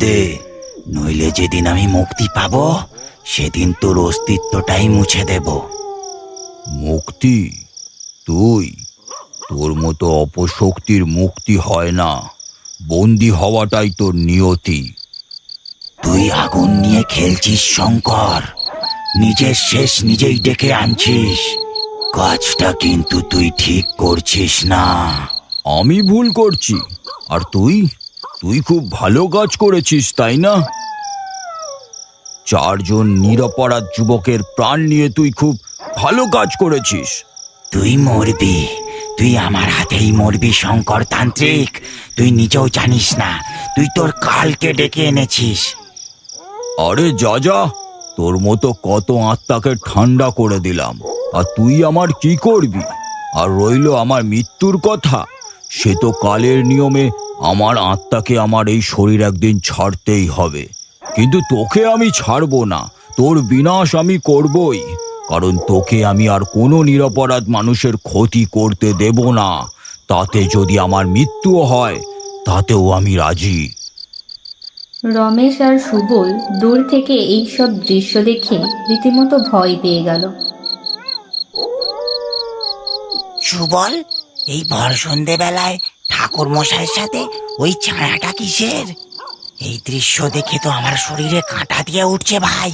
দে, নইলে যেদিন আমি মুক্তি পাবো সেদিন তোর অস্তিত্বটাই মুছে দেব। মুক্তি? তুই? তোর মতো অপশক্তির মুক্তি হয় না, বন্দি হওয়াটাই তোর নিয়তি। তুই আগুন নিয়ে খেলছিস শঙ্কর, নিজের শেষ নিজেই ডেকে আনছিস। কাজটা কিন্তু তুই ঠিক করছিস না। আমি ভুল করছি? আর তুই তুই খুব ভালো কাজ করেছিস, তাই না? 4 জন নিরপরাধ যুবকের প্রাণ নিয়ে তুই খুব ভালো কাজ করেছিস। তুই মরবি, তুই আমার হাতেই মরবি শঙ্কর তান্ত্রিক। তুই নিজেও জানিস না তুই তোর কালকে ডেকে এনেছিস। আরে যা যা, তোর মতো কত আত্মাকে ঠান্ডা করে দিলাম, আর তুই আমার কি করবি? আর রইল আমার মৃত্যুর কথা, সে তো কালের নিয়মে আমার আত্মাকে আমার এই শরীর একদিন ছাড়তেই হবে। কিন্তু তোকে আমি ছাড়বো না, তোর বিনাশ আমি করবই। কারণ তোকে আমি আর কোনো নিরপরাধ মানুষের ক্ষতি করতে দেব না। তাতে যদি আমার মৃত্যুও হয় তাতেও আমি রাজি। রমেশ আর সুবল দূর থেকে এই সব দৃশ্য দেখে রীতিমতো ভয় পেয়ে গেল। সুবল, এই ভর সন্ধেবেলায় ঠাকুর মশাইয়ের সাথে ওই ছায়াটা কিসের? এই দৃশ্য দেখে তো আমার শরীরে কাঁটা দিয়ে উঠছে ভাই।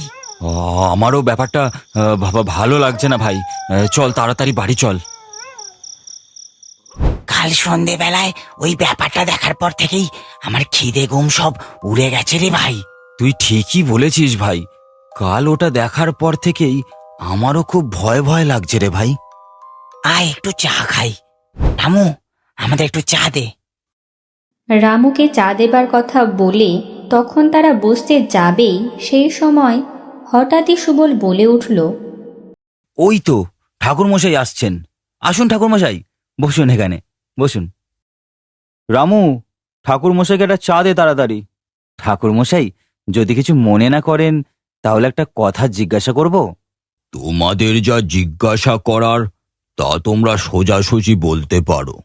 আমারও ব্যাপারটা ভালো লাগছে না ভাই। চল তাড়াতাড়ি বাড়ি চল। কাল সন্ধেবেলায় ওই ব্যাপারটা দেখার পর থেকেই আমার খিদে ঘুম সব উড়ে গেছে রে ভাই। তুই ঠিকই বলেছিস ভাই, কাল ওটা দেখার পর থেকেই আমারও খুব ভয় ভয় লাগছে রে ভাই। আয় একটু চা খাই। রামু, আমাদের একটু চা দে। রামুকে চা দেবার কথা বলে তখন তারা বসতে যাবেই, সেই সময় হঠাৎই সুবল বলে উঠল, ওই তো ঠাকুরমশাই আসছেন। আসুন ঠাকুরমশাই, বসুন এখানে, বসুন। রামু, ঠাকুরমশাইকে একটা চা দে তাড়াতাড়ি। ঠাকুরমশাই, যদি কিছু মনে না করেন তাহলে একটা কথা জিজ্ঞাসা করব। তোমাদের যা জিজ্ঞাসা করার তা তোমরা সোজাসুজি বলতে পারো।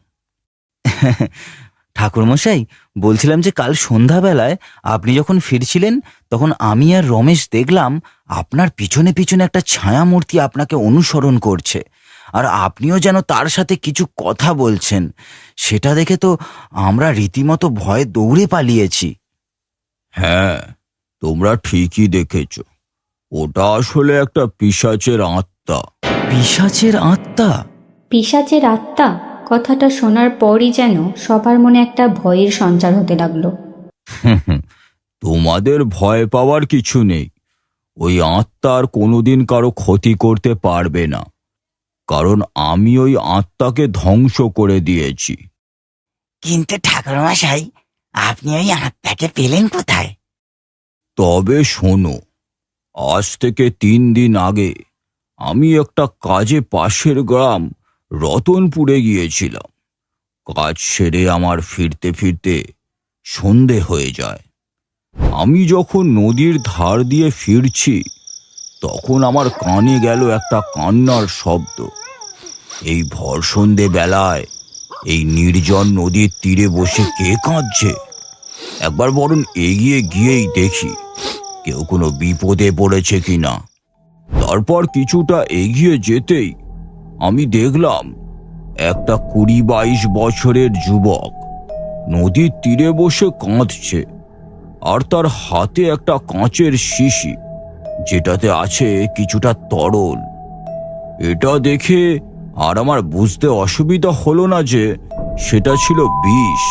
ঠাকুরমশাই, বলছিলাম যে কাল সন্ধ্যাবেলায় আপনি যখন ফিরছিলেন তখন আমি আর রমেশ দেখলাম আপনার পিছনে পিছনে একটা ছায়ামূর্তি আপনাকে অনুসরণ করছে, আর আপনিও যেন তার সাথে কিছু কথা বলছেন। সেটা দেখে তো আমরা রীতিমতো ভয়ে দৌড়ে পালিয়েছি। হ্যাঁ, তোমরা ঠিকই দেখেছ, ওটা আসলে একটা পিশাচের আত্মা। পিশাচের আত্মা? পিশাচের আত্মা কথাটা শোনার পরই যেন সবার মনে একটা ভয়ের সঞ্চার হতে লাগলো। তোমাদের ভয় পাওয়ার কিছু নেই। ওই আত্মার কোনোদিন কারো ক্ষতি করতে পারবে না, কারণ আমি ওই আত্মাকে ধ্বংস করে দিয়েছি। কিন্তু ঠাকুরমশাই, আপনি ওই আত্মাকে পেলেন কোথায়? তবে শোনো, আজ থেকে 3 দিন আগে আমি একটা কাজে পাশের গ্রাম রতনপুরে গিয়েছিলাম। কাজ সেরে আমার ফিরতে ফিরতে সন্ধে হয়ে যায়। আমি যখন নদীর ধার দিয়ে ফিরছি তখন আমার কানে গেল একটা কান্নার শব্দ। এই ভর সন্ধে বেলায় এই নির্জন নদীর তীরে বসে কে কাঁদছে? একবার বরং এগিয়ে গিয়েই দেখি কেউ কোনো বিপদে পড়েছে কিনা। তারপর কিছুটা এগিয়ে যেতেই আমি দেখলাম একটা 20-22 বছরের যুবক নদীর তীরে বসে কাঁদছে, আর তার হাতে একটা কাঁচের শিশি, যেটাতে আছে কিছুটা তরল। এটা দেখে আর আমার বুঝতে অসুবিধা হলো না যে সেটা ছিল বিষ।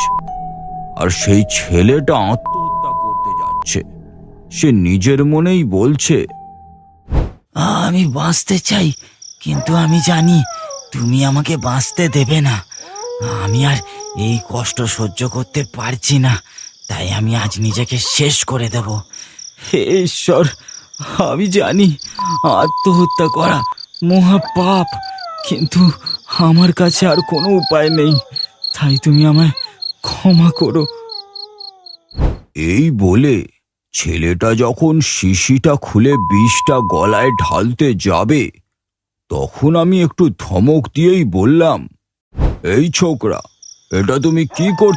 আর সেই ছেলেটা আত্মহত্যা করতে যাচ্ছে। সে নিজের মনেই বলছে, আমি বাঁচতে চাই, কিন্তু আমি জানি তুমি আমাকে বাঁচতে দেবে না। আমি আর এই কষ্ট সহ্য করতে পারছি না, তাই আমি আজ নিজেকে শেষ করে দেব। হে ঈশ্বর, আমি জানি আত্মহত্যা করা মহা পাপ, কিন্তু আমার কাছে আর কোনো উপায় নেই, তাই তুমি আমায় ক্ষমা করো। এই বলে ছেলেটা যখন শিশিটা খুলে বিষটা গলায় ঢালতে যাবে তখন আমি একটু ধমক দিয়েই বললাম, এই ছোকরা, এটা তুমি কি করতে